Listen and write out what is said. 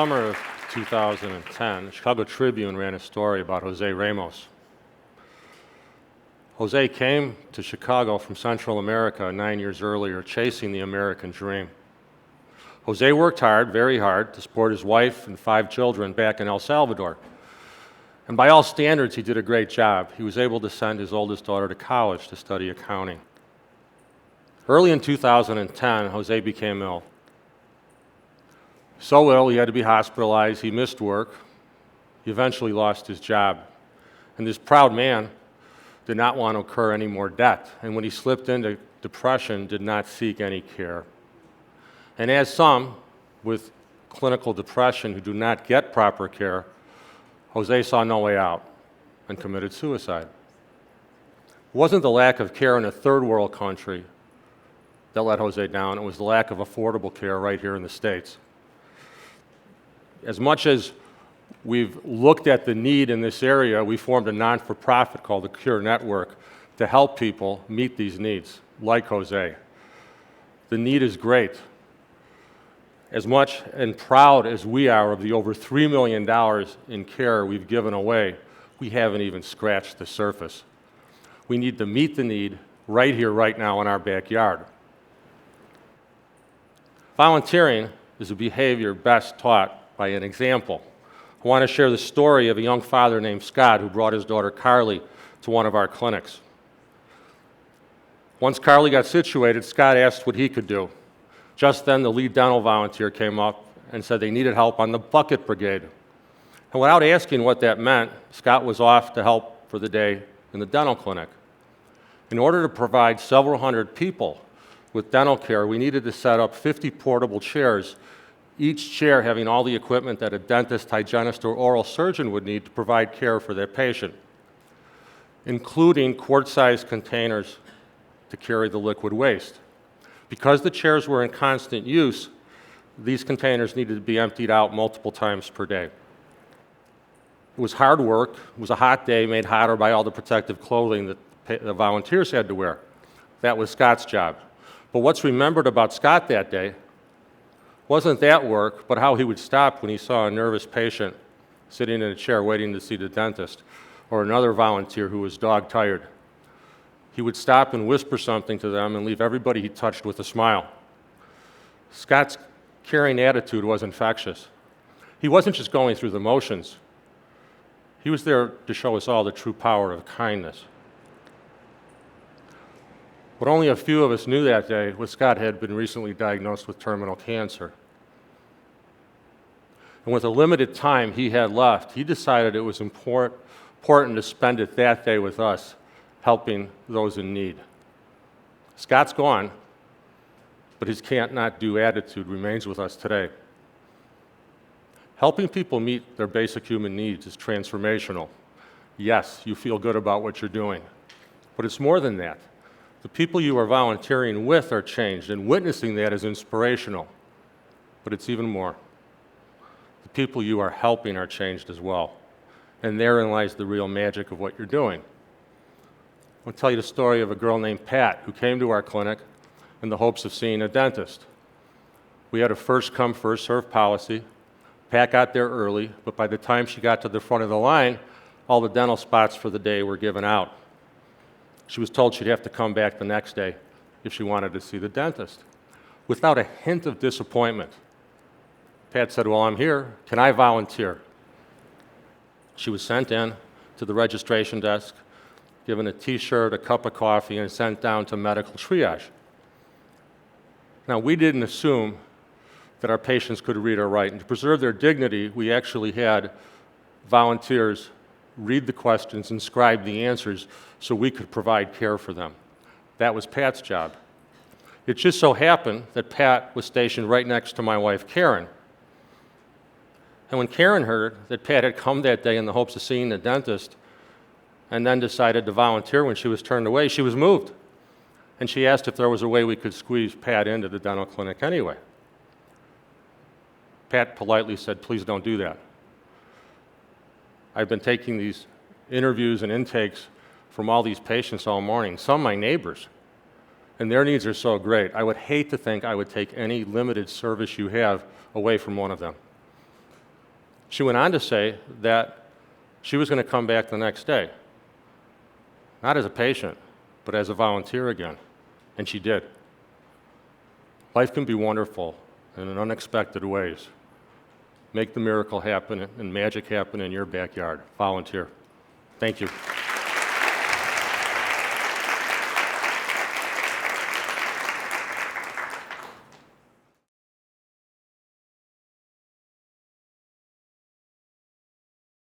summer of 2010, the Chicago Tribune ran a story about Jose Ramos. Jose came to Chicago from Central America 9 years earlier, chasing the American dream. Jose worked hard, very hard, to support his wife and 5 children back in El Salvador. And by all standards, he did a great job. He was able to send his oldest daughter to college to study accounting. Early in 2010, Jose became ill. So ill, he had to be hospitalized, he missed work. He eventually lost his job. And this proud man did not want to incur any more debt, and when he slipped into depression, did not seek any care. And as some with clinical depression who do not get proper care, Jose saw no way out and committed suicide. It wasn't the lack of care in a third world country that let Jose down, it was the lack of affordable care right here in the States. As much as we've looked at the need in this area, we formed a non-for-profit called the Cure Network to help people meet these needs, like Jose. The need is great. As much and proud as we are of the over $3 million in care we've given away, we haven't even scratched the surface. We need to meet the need right here, right now in our backyard. Volunteering is a behavior best taught by an example. I want to share the story of a young father named Scott who brought his daughter Carly to one of our clinics. Once Carly got situated, Scott asked what he could do. Just then, the lead dental volunteer came up and said they needed help on the bucket brigade. And without asking what that meant, Scott was off to help for the day in the dental clinic. In order to provide several hundred people with dental care, we needed to set up 50 portable chairs, each chair having all the equipment that a dentist, hygienist, or oral surgeon would need to provide care for their patient, including quart-sized containers to carry the liquid waste. Because the chairs were in constant use, these containers needed to be emptied out multiple times per day. It was hard work. It was a hot day made hotter by all the protective clothing that the volunteers had to wear. That was Scott's job. But what's remembered about Scott that day wasn't that work, but how he would stop when he saw a nervous patient sitting in a chair waiting to see the dentist, or another volunteer who was dog-tired. He would stop and whisper something to them and leave everybody he touched with a smile. Scott's caring attitude was infectious. He wasn't just going through the motions. He was there to show us all the true power of kindness. What only a few of us knew that day was Scott had been recently diagnosed with terminal cancer. And with the limited time he had left, he decided it was important to spend it that day with us, helping those in need. Scott's gone, but his can't-not-do attitude remains with us today. Helping people meet their basic human needs is transformational. Yes, you feel good about what you're doing, but it's more than that. The people you are volunteering with are changed, and witnessing that is inspirational, but it's even more. The people you are helping are changed as well, and therein lies the real magic of what you're doing. I'll tell you the story of a girl named Pat who came to our clinic in the hopes of seeing a dentist. We had a first-come, first-served policy. Pat got there early, but by the time she got to the front of the line, all the dental spots for the day were given out. She was told she'd have to come back the next day if she wanted to see the dentist. Without a hint of disappointment, Pat said, "Well, I'm here. Can I volunteer?" She was sent in to the registration desk, given a t-shirt, a cup of coffee, and sent down to medical triage. Now, we didn't assume that our patients could read or write, and to preserve their dignity, we actually had volunteers read the questions and scribe the answers so we could provide care for them. That was Pat's job. It just so happened that Pat was stationed right next to my wife, Karen. And when Karen heard that Pat had come that day in the hopes of seeing the dentist and then decided to volunteer when she was turned away, she was moved. And she asked if there was a way we could squeeze Pat into the dental clinic anyway. Pat politely said, "Please don't do that. I've been taking these interviews and intakes from all these patients all morning, some my neighbors, and their needs are so great. I would hate to think I would take any limited service you have away from one of them." She went on to say that she was going to come back the next day, not as a patient, but as a volunteer again, and she did. Life can be wonderful in unexpected ways. Make the miracle happen and magic happen in your backyard. Volunteer. Thank you.